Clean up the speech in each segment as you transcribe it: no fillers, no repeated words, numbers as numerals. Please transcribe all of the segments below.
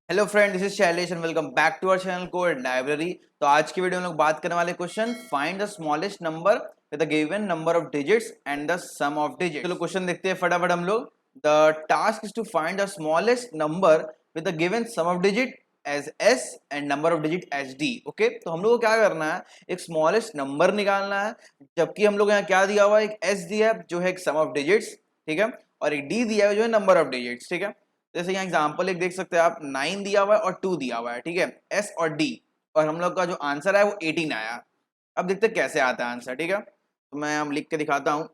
Hello friend, this is Shailesh and welcome back to our channel code library. तो आज की video में हम लोग बात करने वाले question find the smallest number with the given number of digits and the sum of digits. चलो क्वेश्चन देखते हैं फटाफट हम लोग। The task is to find the smallest number with the given sum of digit as S and number of digit as D. Okay, तो हम लोग को क्या करना है, एक स्मॉलेस्ट नंबर निकालना है, जबकि हम लोग यहाँ क्या दिया हुआ है, एक एस दिया है जो है एक सम ऑफ डिजिट्स, ठीक है, और एक डी दिया है जो है नंबर ऑफ डिजिट्स, ठीक है। जैसे यहाँ एग्जांपल एक देख सकते हैं आप, 9 दिया हुआ है और 2 दिया हुआ है, ठीक है, एस और डी, और हम लोग का जो आंसर है वो 18 आया। अब देखते हैं कैसे आता है आंसर, ठीक है। तो मैं हम लिख के दिखाता हूँ। तो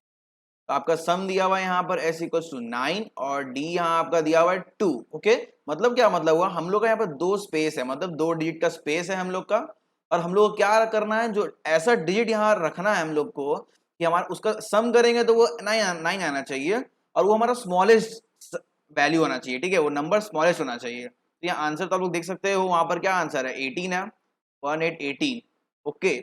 आपका सम दिया हुआ है यहाँ पर एस इक्वल्स टू 9 और डी यहाँ आपका दिया हुआ है 2। ओके, मतलब क्या मतलब हुआ, हम लोग का यहाँ पर दो स्पेस है, मतलब दो डिजिट का स्पेस है हम लोग का, और हम लोग को क्या करना है, जो ऐसा डिजिट यहाँ रखना है हम लोग को कि हमारा उसका सम करेंगे तो वो 9 आना चाहिए, और वो हमारा स्मॉलेस्ट वैल्यू होना चाहिए, ठीक है, वो नंबर स्मॉलेस्ट होना चाहिए। तो यहाँ आंसर तो आप लोग देख सकते हो, वहां पर क्या आंसर है, 18 है, 1818। ओके,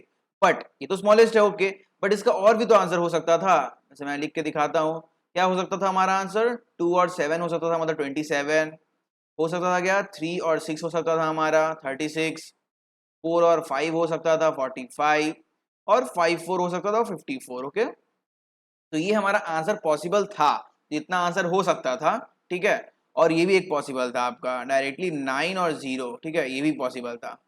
बट ये तो स्मॉलेस्ट है, ओके, बट इसका और भी तो आंसर हो सकता था। जैसे मैं लिख के दिखाता हूँ, क्या हो सकता था हमारा आंसर, 2 और 7 हो सकता था, मतलब 27 हो सकता था, क्या 3 और 6 हो सकता था हमारा 36, 4 और 5 हो सकता था 45, और 5 4 हो सकता था 54। ओके, तो ये हमारा आंसर पॉसिबल था, इतना आंसर हो सकता था, ठीक है। और ये भी एक पॉसिबल था आपका डायरेक्टली 9 और 0, ठीक है, ये भी पॉसिबल था।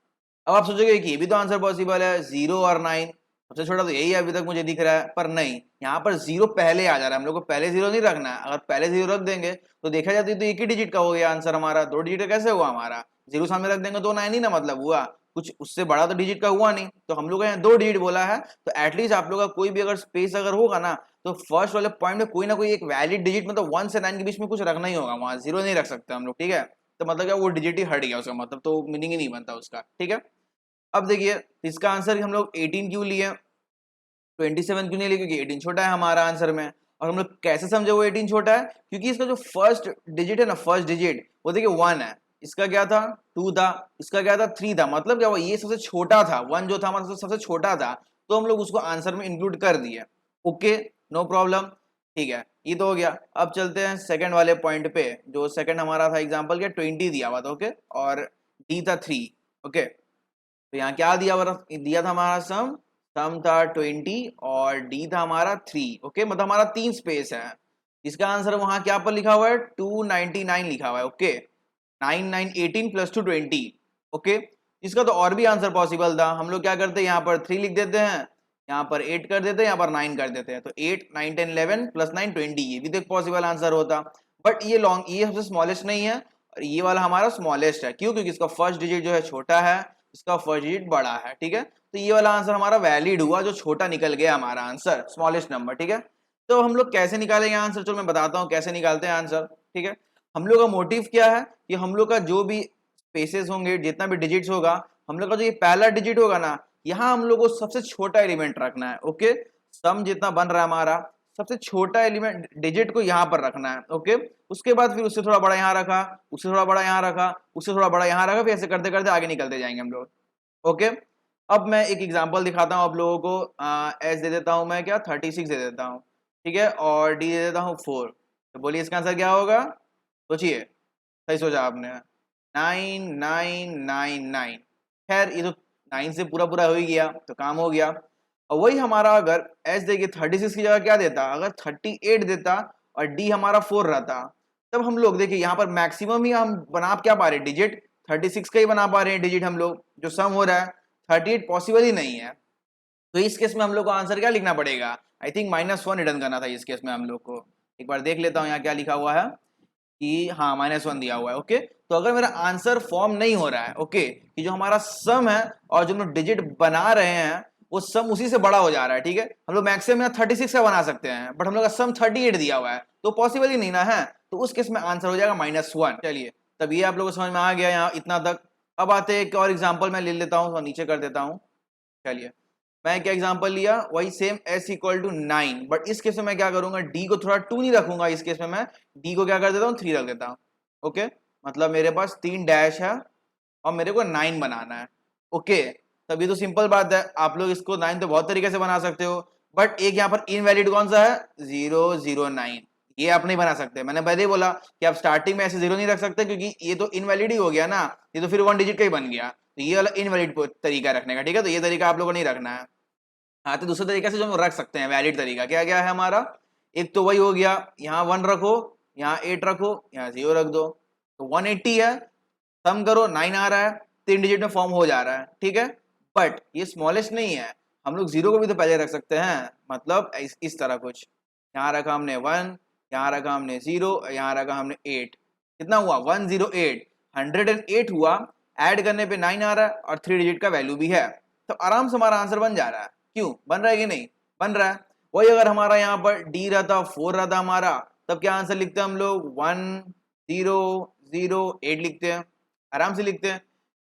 अब आप सोचोगे कि ये भी तो आंसर पॉसिबल है, 0 और 9, सबसे छोटा तो यही है अभी तक मुझे दिख रहा है, पर नहीं, यहाँ पर 0 पहले आ जा रहा है, हम लोग को पहले 0 नहीं रखना है। अगर पहले 0 रख देंगे तो देखा जाती तो एक ही डिजिट का हो गया आंसर हमारा, दो डिजिट का कैसे हुआ हमारा, 0 सामने रख देंगे तो 9 ही ना मतलब हुआ, कुछ उससे बड़ा तो डिजिट का हुआ नहीं। तो हम लोग का यहाँ दो डिजिट बोला है, तो एटलीस्ट आप लोग का कोई भी अगर स्पेस अगर होगा ना, तो फर्स्ट वाले पॉइंट में कोई ना कोई एक वैलिड डिजिट, मतलब 1 से 9 के बीच में कुछ रखना ही होगा, वहां 0 नहीं रख सकते हम लोग, ठीक है। तो मतलब क्या, वो डिजिट ही हट गया उसका, मतलब तो मीनिंग ही नहीं बनता उसका, ठीक है। अब देखिए, इसका आंसर हम लोग 18 क्यों लिए, 27 क्यों नहीं लिए, क्योंकि 18 छोटा है हमारा आंसर में। और हम लोग कैसे समझे वो 18 छोटा है, क्योंकि इसका जो फर्स्ट डिजिट है ना, फर्स्ट डिजिट वो देखिए 1 है, इसका क्या था 2 था, इसका क्या था 3 था, मतलब क्या हुआ, ये सबसे छोटा था, 1 जो था हमारा सबसे छोटा था, तो हम लोग उसको आंसर में इंक्लूड कर दिए। ओके, नो प्रॉब्लम, ठीक है, ये तो हो गया। अब चलते हैं सेकंड वाले पॉइंट पे, जो सेकंड हमारा था एग्जांपल क्या, 20 दिया हुआ था, ओके, और डी था 3। ओके, तो यहाँ क्या दिया था हमारा सम, सम था 20 और डी था हमारा 3। ओके, मतलब हमारा तीन स्पेस है। इसका आंसर वहां क्या पर लिखा हुआ है, 299 लिखा हुआ है। Okay, 9 9 18 plus 2 20। ओके, इसका तो और भी आंसर पॉसिबल था, हम लोग क्या करते हैं, यहाँ पर 3 लिख देते हैं, यहाँ पर 8 कर देते हैं, यहाँ पर 9 कर देते हैं, तो 8 9 10 11 प्लस 9 20, ये भी तो एक पॉसिबल आंसर होता। बट ये लॉन्ग, ये सबसे स्मॉलेस्ट नहीं है, और ये वाला हमारा स्मॉलेस्ट है, क्यों, क्योंकि इसका फर्स्ट डिजिट जो है छोटा है, इसका फर्स्ट डिजिट बड़ा है, ठीक है। तो ये वाला आंसर हमारा वैलिड हुआ, जो छोटा निकल गया हमारा आंसर, स्मॉलेस्ट नंबर, ठीक है। तो हम लोग कैसे निकालेंगे आंसर, चलो मैं बताता हूँ कैसे निकालते हैं आंसर, ठीक है। हम लोग का मोटिव क्या है, कि हम लोग का जो भी स्पेसेस होंगे, जितना भी डिजिट्स होगा, हम लोग का जो ये पहला डिजिट होगा ना, यहाँ हम लोग को सबसे छोटा एलिमेंट रखना है। ओके, सम जितना बन रहा है हमारा, सबसे छोटा एलिमेंट डिजिट को यहाँ पर रखना है। ओके, उसके बाद फिर उससे थोड़ा बड़ा यहाँ रखा, उससे थोड़ा बड़ा यहाँ रखा, उससे थोड़ा बड़ा यहाँ रखा, फिर ऐसे करते करते आगे निकलते जाएंगे हम लोग। ओके, अब मैं एक एग्जांपल दिखाता हूँ आप लोगों को। एस दे देता हूँ मैं, क्या 36 दे देता हूँ, ठीक है, और डी दे देता हूँ 4। तो बोलिए इसका आंसर क्या होगा, सोचिए, सही सोचा आपने, 9999। खैर ये तो 9 से पूरा पूरा हो ही गया, तो काम हो गया। और वही हमारा अगर एस देखिए 36 की जगह क्या देता, अगर 38 देता और डी हमारा 4 रहता, तब हम लोग देखिए यहाँ पर मैक्सिमम ही हम बना क्या पा रहे हैं, डिजिट 36 का ही बना पा रहे हैं डिजिट हम लोग, जो सम हो रहा है 38 पॉसिबल ही नहीं है। तो इस केस में हम लोग को आंसर क्या लिखना पड़ेगा, आई थिंक -1 रिटर्न करना था इस केस में हम लोग को। एक बार देख लेता हूँ यहाँ क्या लिखा हुआ है, कि हाँ -1 दिया हुआ है। ओके, तो अगर मेरा आंसर फॉर्म नहीं हो रहा है, ओके, कि जो हमारा सम है और जो हम लोग डिजिट बना रहे हैं वो सम उसी से बड़ा हो जा रहा है, ठीक है, हम लोग मैक्सिमम 36 का बना सकते हैं, बट हम लोग का सम 38 दिया हुआ है, तो पॉसिबल ही नहीं ना है, तो उस केस में आंसर हो जाएगा -1। चलिए, तब ये आप लोगों को समझ में आ गया यहाँ इतना तक। अब आते हैं एक और एग्जाम्पल मैं ले लेता हूँ, तो नीचे कर देता हूँ। चलिए, मैं क्या एग्जांपल लिया, वही same s equal to 9, but इस केस में मैं क्या करूंगा, d को थोड़ा 2 नहीं रखूंगा, इस केस में मैं d को क्या कर देता हूँ, 3 रख देता हूँ। ओके, मतलब मेरे पास 3 डैश है और मेरे को 9 बनाना है। ओके, तब ये तो सिंपल बात है, आप लोग इसको 9 तो बहुत तरीके से बना सकते हो, बट एक यहाँ पर इनवैलिड कौन सा है, 009, ये आप नहीं बना सकते, मैंने पहले ही बोला कि आप स्टार्टिंग में ऐसे जीरो नहीं रख सकते क्योंकि ये तो इनवैलिड ही हो गया ना, ये तो फिर 1 डिजिट का ही बन गया, तो ये वाला इनवैलिड तरीका रखने का, ठीक है, तो ये तरीका आप लोगों को नहीं रखना है। हाँ, तो दूसरे तरीके से जो हम रख सकते हैं वैलिड तरीका क्या क्या है हमारा, एक तो वही हो गया, यहाँ 1 रखो, यहाँ 8 रखो, यहाँ 0 रख दो, तो 180 है, सम करो 9 आ रहा है, 3 डिजिट में फॉर्म हो जा रहा है, ठीक है। बट ये स्मॉलेस्ट नहीं है, हम लोग जीरो को भी तो पहले रख सकते हैं, मतलब इस तरह कुछ, यहाँ रखा हमने 1, यहाँ रखा हमने 0, यहाँ रखा हमने 8, कितना हुआ 108, 108 हुआ, ऐड करने पे 9 आ रहा है और 3 डिजिट का वैल्यू भी है, तो आराम से हमारा आंसर बन जा रहा है। क्यों बन रहा है कि नहीं बन रहा है। वही अगर हमारा यहाँ पर डी रहता 4 रहता हमारा, तब क्या आंसर लिखते हैं हम लोग 1008 लिखते हैं, आराम से लिखते हैं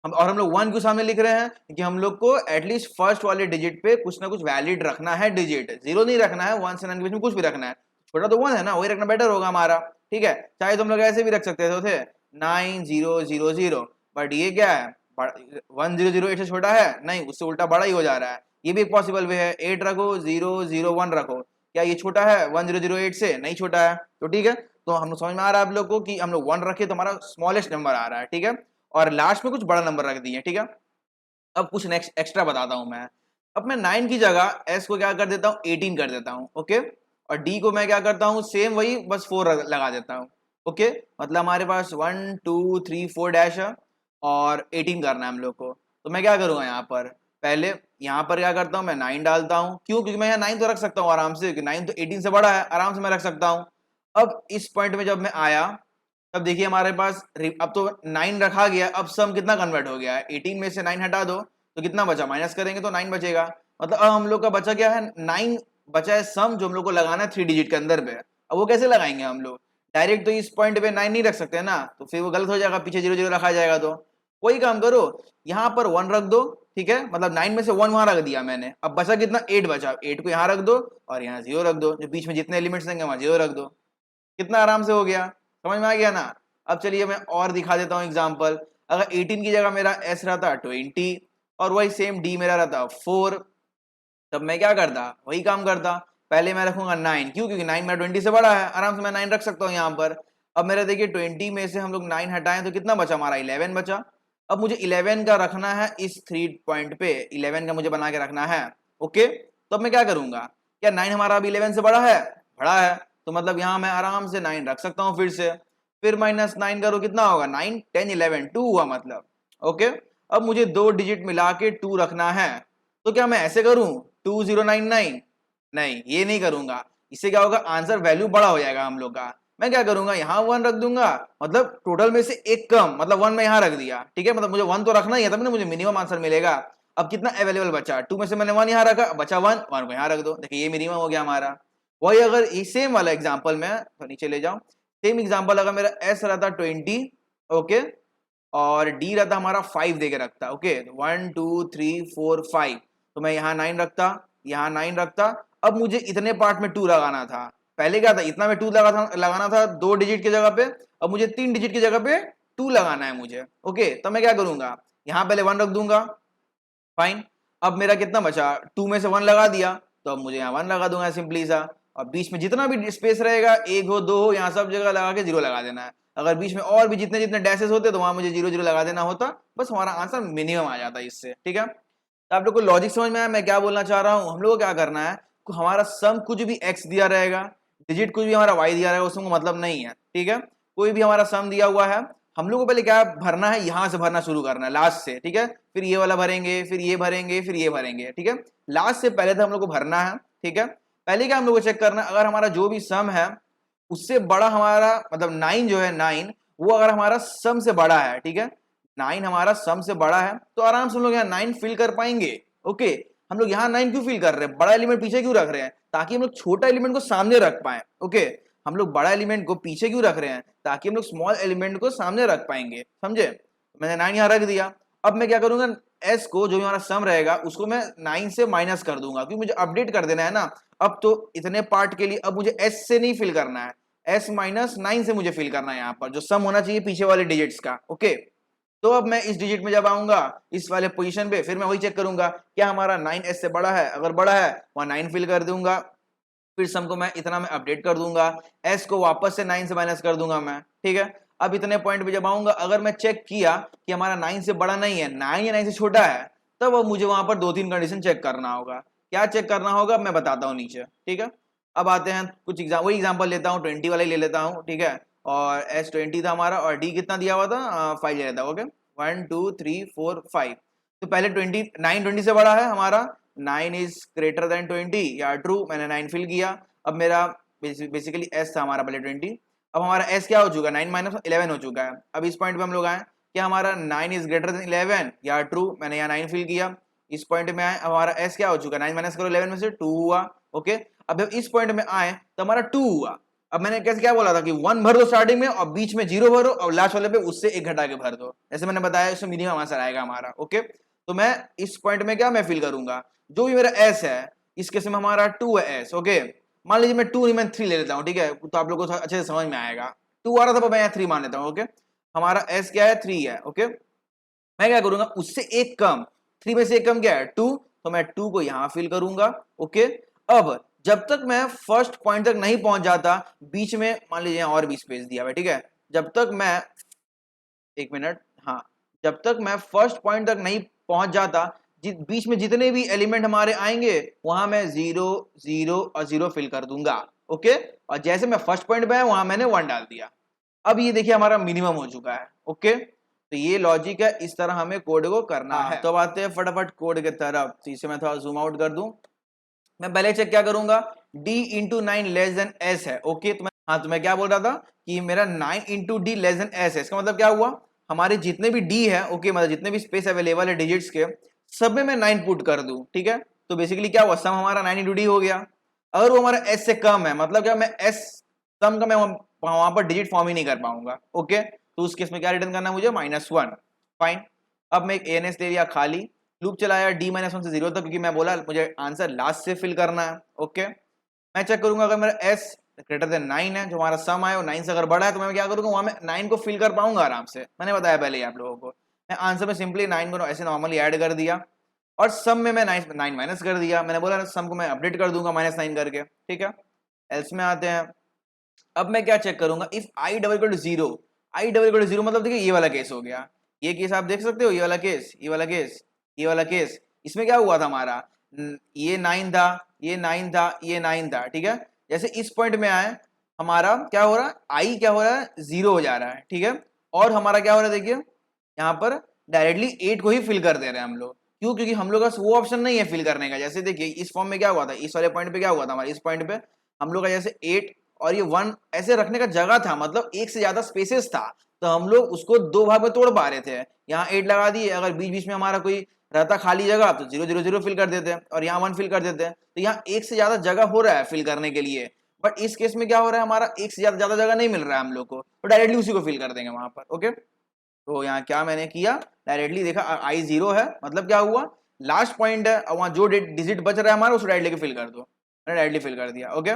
हम। और हम लोग 1 क्यों सामने लिख रहे हैं, क्योंकि हम लोग को एटलीस्ट फर्स्ट वाले डिजिट पे कुछ ना कुछ वैलिड रखना है, डिजिट जीरो नहीं रखना है, 1 से 9 के बीच में कुछ भी रखना है, छोटा तो 1 है ना, वही रखना बेटर होगा हमारा, ठीक है। चाहे तो हम लोग ऐसे भी रख सकते थे 9000, बट ये क्या है 1008 से छोटा है नहीं, उससे उल्टा बड़ा ही हो जा रहा है, ये भी एक पॉसिबल वे है। 8 रखो, 001 रखो, क्या ये छोटा है 1008 से, नहीं छोटा है, तो ठीक है। तो हम लोग समझ में आ रहा है आप लोग को कि हम लोग 1 रखे तो हमारा स्मॉलेस्ट नंबर आ रहा है, ठीक है, और लास्ट में कुछ बड़ा नंबर रख दिए, ठीक है। अब कुछ नेक्स्ट एक्स्ट्रा बताता हूं मैं, अब मैं 9 की जगह एस को क्या कर देता हूं 18 कर देता हूं, ओके, और डी को मैं क्या करता हूं सेम वही बस 4 लगा देता हूं, ओके। मतलब हमारे पास 1 2 3 4 डैश है और 18 करना है हम लोग को, तो मैं क्या करूंगा यहाँ पर, पहले यहाँ पर क्या करता हूँ मैं 9 डालता हूँ, क्यों, क्योंकि मैं यहाँ 9 तो रख सकता हूँ आराम से, क्योंकि 9 तो 18 से बड़ा है, आराम से मैं रख सकता हूँ। अब इस पॉइंट में जब मैं आया, तब देखिए हमारे पास अब तो 9 रखा गया, अब सम कितना कन्वर्ट हो गया है, 18 में से 9 हटा दो तो कितना बचा, माइनस करेंगे तो 9 बचेगा, मतलब अब हम लोग का बचा क्या है 9 बचा है सम, जो हम लोग को लगाना है 3 डिजिट के अंदर पे। अब वो कैसे लगाएंगे हम लोग, डायरेक्ट तो इस पॉइंट पे 9 नहीं रख सकते ना, तो फिर वो गलत हो जाएगा, पीछे 0 0 रखा जाएगा, तो कोई काम करो यहाँ पर 1 रख दो, ठीक है, मतलब 9 में से 1 वहां रख दिया मैंने, अब बचा कितना 8 बचा, 8 को यहाँ रख दो और यहाँ 0 रख दो, जो बीच में जितने एलिमेंट्स देंगे वहां 0 रख दो, कितना आराम से हो गया, समझ में आ गया ना। अब चलिए मैं और दिखा देता हूँ एग्जांपल, अगर 18 की जगह मेरा एस रहता 20 और वही सेम डी मेरा रहता 4, तब मैं क्या करता, वही काम करता, पहले मैं रखूंगा 9, क्यों, क्योंकि 9 मेरा 20 से बड़ा है, आराम से मैं 9 रख सकता हूँ यहाँ पर। अब मेरा देखिए 20 में से हम लोग 9 हटाएं तो कितना बचा हमारा 11 बचा। अब मुझे 11 का रखना है इस 3 पॉइंट पे, 11 का मुझे बना के रखना है, ओके। तो अब मैं क्या करूंगा, क्या 9 हमारा अभी 11 से बड़ा है, तो मतलब यहाँ मैं आराम से 9 रख सकता हूँ फिर -9 करो कितना होगा 9 10 11 2 हुआ मतलब, ओके। अब मुझे 2 डिजिट मिला के 2 रखना है, तो क्या मैं ऐसे करूं 2099, नहीं ये नहीं करूंगा, इससे क्या होगा आंसर वैल्यू बड़ा हो जाएगा हम लोग का। मैं क्या करूंगा यहाँ 1 रख दूंगा, मतलब टोटल में से एक कम, मतलब 1 में यहाँ रख दिया, ठीक है, मतलब मुझे 1 तो रखना ही है, तब ना मुझे मिनिमम आंसर मिलेगा। अब कितना अवेलेबल बचा 2 में से मैंने 1 यहाँ रखा, बचा 1 को यहाँ रख दो, देखिए ये मिनिमम हो गया हमारा। वही अगर सेम वाला एग्जाम्पल में तो नीचे ले जाओ, सेम एग्जाम्पल अगर मेरा एस रहता 20, ओके, और डी रहता हमारा 5 देके रखता, ओके, 1 2 3 4 5, तो मैं यहाँ 9 रखता, यहाँ 9 रखता। अब मुझे इतने पार्ट में 2 लगाना था, पहले क्या था इतना में 2 लगाना था 2 डिजिट की जगह पे, अब मुझे 3 डिजिट की जगह पे 2 लगाना है मुझे, ओके। तो मैं क्या करूंगा यहाँ पहले 1 रख दूंगा, फाइन। अब मेरा कितना बचा 2 में से 1 लगा दिया, तो अब मुझे यहाँ 1 लगा दूंगा सिंपली सा, और बीच में जितना भी स्पेस रहेगा 1 हो 2 हो यहाँ सब जगह लगा के 0 लगा देना है। अगर बीच में और भी जितने जितने डैशेस होते तो वहां मुझे 0 0 लगा देना होता, बस हमारा आंसर मिनिमम आ जाता इससे, ठीक है। तो आप लोग को लॉजिक समझ में आया मैं क्या बोलना चाह रहा हूँ। हम लोग को क्या करना है, हमारा सम कुछ भी x दिया रहेगा, डिजिट कुछ भी हमारा y दिया रहेगा, उसमें मतलब नहीं है, ठीक है। कोई भी हमारा सम दिया हुआ है, हम लोग को पहले क्या भरना है, यहाँ से भरना शुरू करना है लास्ट से, ठीक है, फिर ये वाला भरेंगे, फिर ये भरेंगे, फिर ये भरेंगे, ठीक है। लास्ट से पहले तो हम लोग को भरना है, ठीक है। पहले क्या हम लोग को चेक करना है, अगर हमारा जो भी सम है उससे बड़ा हमारा मतलब 9 जो है 9, वो अगर हमारा सम से बड़ा है, ठीक है, 9 हमारा सम से बड़ा है, तो आराम से हम लोग यहाँ 9 फिल कर पाएंगे, ओके। हम लोग यहाँ 9 क्यों फिल कर रहे हैं, बड़ा एलिमेंट पीछे क्यों रख रहे हैं, ताकि हम लोग छोटा एलिमेंट को सामने रख पाए, ओके। हम लोग बड़ा एलिमेंट को पीछे क्यों रख रहे हैं, ताकि हम लोग स्मॉल एलिमेंट को सामने रख पाएंगे, समझे। मैंने 9 यहाँ रख दिया, अब मैं क्या करूंगा एस को जो भी हमारा सम रहेगा उसको मैं 9 से माइनस कर दूंगा, क्योंकि मुझे अपडेट कर देना है ना। अब तो इतने पार्ट के लिए अब मुझे एस से नहीं फिल करना है, एस -9 से मुझे फिल करना है यहाँ पर, जो सम होना चाहिए पीछे वाले डिजिट्स का, ओके। तो अब मैं इस डिजिट में जब आऊंगा इस वाले पोजीशन पे, फिर मैं वही चेक करूंगा क्या हमारा 9 एस से बड़ा है, अगर बड़ा है वहां 9 फिल कर दूंगा, फिर सम को मैं इतना में अपडेट कर दूंगा, एस को वापस से 9 से माइनस कर दूंगा मैं, ठीक है। अब इतने पॉइंट पे जब आऊंगा, अगर मैं चेक किया कि हमारा 9 से बड़ा नहीं है, 9 या 9 से छोटा है, तब अब मुझे वहां पर 2-3 कंडीशन चेक करना होगा। क्या चेक करना होगा मैं बताता हूँ नीचे, ठीक है। अब आते हैं कुछ वही एग्जाम्पल लेता हूँ, 20 वाला ही ले लेता हूँ, ठीक है। और एस 20 था हमारा, और डी कितना दिया हुआ था, 5 ले लेता हूँ, ओके। 1 2 3 4 5। तो पहले 9 20 से बड़ा है हमारा, 9 इज ग्रेटर देन 20 या ट्रू, मैंने 9 फिल किया। अब मेरा बेसिकली एस था हमारा पहले 20, अब हमारा एस क्या हो चुका है, 9 माइनस 11 हो चुका है। अब इस पॉइंट पे हम लोग आए, क्या हमारा 9 इज ग्रेटर देन 11 या ट्रू, मैंने यहाँ 9 फिल किया। इस पॉइंट में आए, अब हमारा एस क्या हो चुका है, 9 माइनस करो 11 में से 2 हुआ, ओके। अब जब इस पॉइंट में आए तो हमारा 2 हुआ। अब मैंने कैसे क्या बोला था कि 1 भर दो स्टार्टिंग में, और बीच में 0 भरो, और लास्ट वाले पे उससे 1 घटा के भर दो, जैसे मैंने बताया, इसमें मिनिमम आंसर आएगा हमारा, ओके। तो मैं इस पॉइंट में क्या मैं फिल करूंगा, जो भी मेरा एस है, इस केस में हमारा 2 है एस, ओके। मान लीजिए मैं 2 नहीं, मैं 3 ले लेता हूँ, ठीक है, तो आप लोगों को अच्छे से समझ में आएगा। 2 आ रहा था पर मैं यहाँ 3 मान लेता हूँ, ओके। हमारा एस क्या है, 3 है, ओके। मैं क्या करूंगा, उससे एक कम, 3 में से एक कम क्या है, 2, तो मैं 2 को यहां फिल करूंगा, ओके। अब जब तक मैं फर्स्ट पॉइंट तक नहीं पहुंच जाता, बीच में मान लीजिए और भी स्पेस दिया हुआ है, ठीक है। जब तक मैं, एक मिनट, हाँ, जब तक मैं फर्स्ट पॉइंट तक नहीं पहुंच जाता, बीच में जितने भी एलिमेंट हमारे आएंगे, वहां मैं 0 0 और 0 फिल कर दूंगा, ओके। और जैसे मैं फर्स्ट पॉइंट पे आया, वहां मैंने 1 डाल दिया। अब ये देखिए हमारा मिनिमम हो चुका है, ओके। तो ये लॉजिक है, इस तरह हमें कोड को करना है। तो अब आते हैं फटाफट कोड के तरफ, तो इसे मैं थोड़ा जूम आउट कर दूं। मैं पहले चेक क्या करूंगा, d into 9 less than S है, ओके। तो मैं, हाँ, तो मैं क्या बोल रहा था कि मेरा 9 into D less than S है। इसका मतलब क्या हुआ, हमारे जितने भी d है, ओके, मतलब जितने भी स्पेस अवेलेबल है डिजिट्स के, सब में मैं 9 पुट कर दूं, ठीक है। तो बेसिकली क्या हुआ, सम हमारा 9 इंटू डी हो गया। अगर वो हमारा s से कम है, मतलब क्या, मैं s सम का मैं वहां पर डिजिट फॉर्म ही नहीं कर पाऊंगा, ओके। तो उस केस में क्या रिटर्न करना है मुझे, -1, फाइन। अब मैं एक एन एस ले लिया खाली, लूप चलाया d-1 से 0 तक, क्योंकि मैं बोला मुझे आंसर लास्ट से फिल करना है, ओके। मैं चेक करूंगा, अगर मेरा s ग्रेटर देन 9 है, जो हमारा सम आया वो 9 से अगर बड़ा है, तो मैं क्या करूंगा, वहां मैं 9 को फिल कर पाऊंगा आराम से। मैंने बताया पहले ही आप लोगों को, मैं आंसर में सिंपली 9 को ऐसे नॉर्मली ऐड कर दिया, और सम में मैं 9 माइनस कर दिया। मैंने बोला सम को मैं अपडेट कर दूंगा -9 करके, ठीक है। एल्स में आते हैं। अब मैं क्या चेक करूंगा, if i double equal to 0, i double equal to 0 मतलब देखिए ये वाला केस हो गया, ये केस आप देख सकते हो, ये वाला केस, ये वाला केस, ये वाला केस। इसमें क्या हुआ था हमारा, ये 9 था, ये 9 था, ये 9 था, ठीक है। जैसे इस पॉइंट में आए, हमारा क्या हो रहा है, i क्या हो रहा है, 0 हो जा रहा है, ठीक है। और हमारा क्या हो रहा है, देखिए यहाँ पर डायरेक्टली 8 को ही फिल कर दे रहे हैं हम लोग। क्यों, क्योंकि हम लोग का वो ऑप्शन नहीं है फिल करने का। जैसे देखिए इस फॉर्म में क्या हुआ था, इस वाले पॉइंट पे क्या हुआ था हमारे, इस पॉइंट पे हम लोग का जैसे 8 और ये 1 ऐसे रखने का जगह था, मतलब एक से ज्यादा स्पेसेस था, तो हम लोग उसको 2 भाग में तोड़ पा रहे थे। यहाँ 8 लगा दिए, अगर बीच बीच में हमारा कोई रहता खाली जगह तो 0 0 0 फिल कर देते हैं, और यहाँ 1 फिल कर देते हैं। तो यहाँ एक से ज्यादा जगह हो रहा है फिल करने के लिए, बट इस केस में क्या हो रहा है, हमारा एक से ज्यादा जगह नहीं मिल रहा है हम लोग को, तो डायरेक्टली उसी को फिल कर देंगे वहां पर, ओके। तो यहाँ क्या मैंने किया, डायरेक्टली देखा i 0 है, मतलब क्या हुआ, लास्ट पॉइंट है, और वहां जो डिजिट बच रहा है हमारा, उसको डायरेक्टली फिल कर दो। मैंने डायरेक्टली फिल कर दिया, ओके।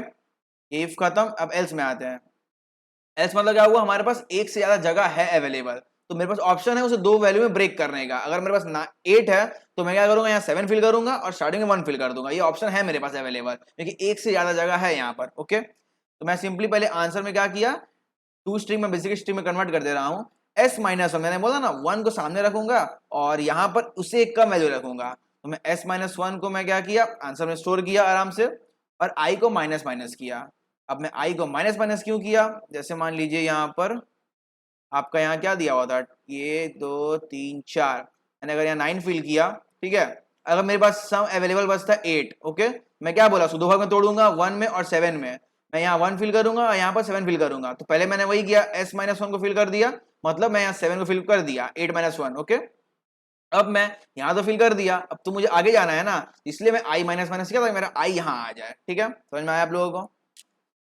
इफ खत्म। अब एल्स में आते हैं। एल्स मतलब क्या हुआ, हमारे पास एक से ज्यादा जगह है अवेलेबल, तो मेरे पास ऑप्शन है उसे 2 वैल्यू में ब्रेक करने का। अगर मेरे पास 8 है, तो मैं क्या करूंगा, यहाँ 7 फिल करूंगा और स्टार्टिंग में 1 फिल कर दूंगा। ये ऑप्शन है मेरे पास अवेलेबल, क्योंकि एक से ज्यादा जगह है यहाँ पर, ओके। तो मैं सिंपली पहले आंसर में क्या किया, 2 स्ट्रिंग में बेसिक स्ट्रिंग में कन्वर्ट कर दे रहा हूँ। s-1 मैंने बोला ना, 1 को सामने रखूंगा और यहाँ पर उससे एक कम वैल्यू रखूंगा। तो मैं s-1 को मैं क्या किया, आंसर में स्टोर किया आराम से, और i को माइनस माइनस किया। अब मैं i को माइनस माइनस क्यों किया, जैसे मान लीजिए यहाँ पर आपका यहाँ क्या दिया हुआ था, ये 2 3 4, मैंने अगर यहाँ 9 फिल किया, ठीक है। अगर मेरे पास सम अवेलेबल बचता 8, ओके। मैं क्या बोला, दो भाग में तोड़ूंगा, 1 में और 7 में। मैं यहाँ 1 फिल करूंगा और यहाँ पर 7 फिल करूंगा। तो पहले मैंने वही किया, s-1 को फिल कर दिया, मतलब मैं यहाँ 7 को फिल कर दिया, 8-1, ओके। अब मैं यहाँ तो फिल कर दिया, अब तो मुझे आगे जाना है ना, इसलिए मैं i माइनस माइनस किया, तो मेरा i यहाँ आ जाए, ठीक है। समझ में आया आप लोगों को,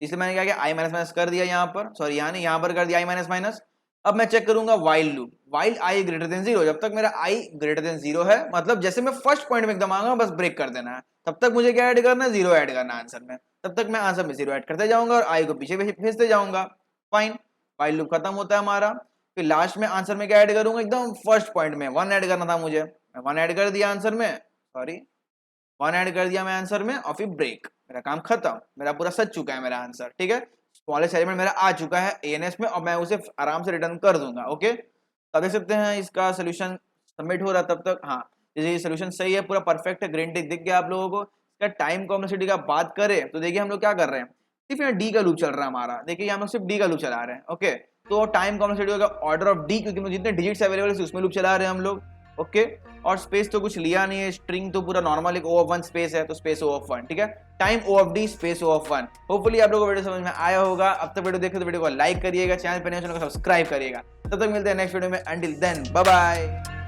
इसलिए मैंने क्या किया, i माइनस माइनस कर दिया यहाँ पर, सॉरी यहाँ नहीं, यहाँ पर कर दिया i माइनस माइनस। अब मैं चेक करूंगा while loop, while i greater than 0, जब तक मेरा i ग्रेटर देन 0 है, मतलब जैसे मैं फर्स्ट पॉइंट में एकदम आऊंगा, बस ब्रेक कर देना है, तब तक मुझे क्या ऐड करना है, 0 ऐड करना है आंसर में। तब तक मैं आंसर में 0 ऐड करते जाऊंगा और i को पीछे भेजते जाऊंगा, फाइन। वाइल लूप खत्म होता है हमारा। फिर लास्ट में आंसर में क्या ऐड करूंगा, एकदम फर्स्ट पॉइंट में 1 ऐड करना था मुझे, मैं 1 ऐड कर दिया आंसर में, सॉरी 1 ऐड कर दिया मैं आंसर में और फिर ब्रेक, मेरा काम खत्म, मेरा पूरा सच चुका है मेरा आंसर। ठीक है, स्मॉलेस्ट एलिमेंट मेरा आ चुका है ANS में और मैं उसे आराम से रिटर्न कर दूंगा। ओके, तो देख सकते हैं इसका सोल्यूशन सबमिट हो रहा तब तक। हाँ, ये सोल्यूशन सही है, पूरा परफेक्ट है, ग्रीन टिक दिख गया आप लोगों को। इसका टाइम कॉम्प्लेक्सिटी का बात करें तो देखिए हम लोग क्या कर रहे हैं, सिर्फ यहाँ डी का लूप चल रहा है हमारा। देखिए हम लोग सिर्फ डी का लूप चला रहे हैं। ओके, तो टाइम कॉम्प्लेक्सिटी होगा ऑर्डर ऑफ डी, क्योंकि जितने डिजिट्स अवेलेबल है उसमें लूप चला रहे हैं हम लोग। ओके, और स्पेस तो कुछ लिया नहीं है, स्ट्रिंग तो पूरा नॉर्मल एक O ऑफ 1 स्पेस है, तो स्पेस O ऑफ 1। ठीक है, time O of D space O of 1। Hopefully आप लोगों को वीडियो समझ में आया होगा। अब तक वीडियो देखे तो वीडियो को लाइक करिएगा, चैनल पर नए चैनल को सब्सक्राइब करिएगा। तब तक मिलते हैं नेक्स्ट वीडियो में, अंटिल देन बाय बाय।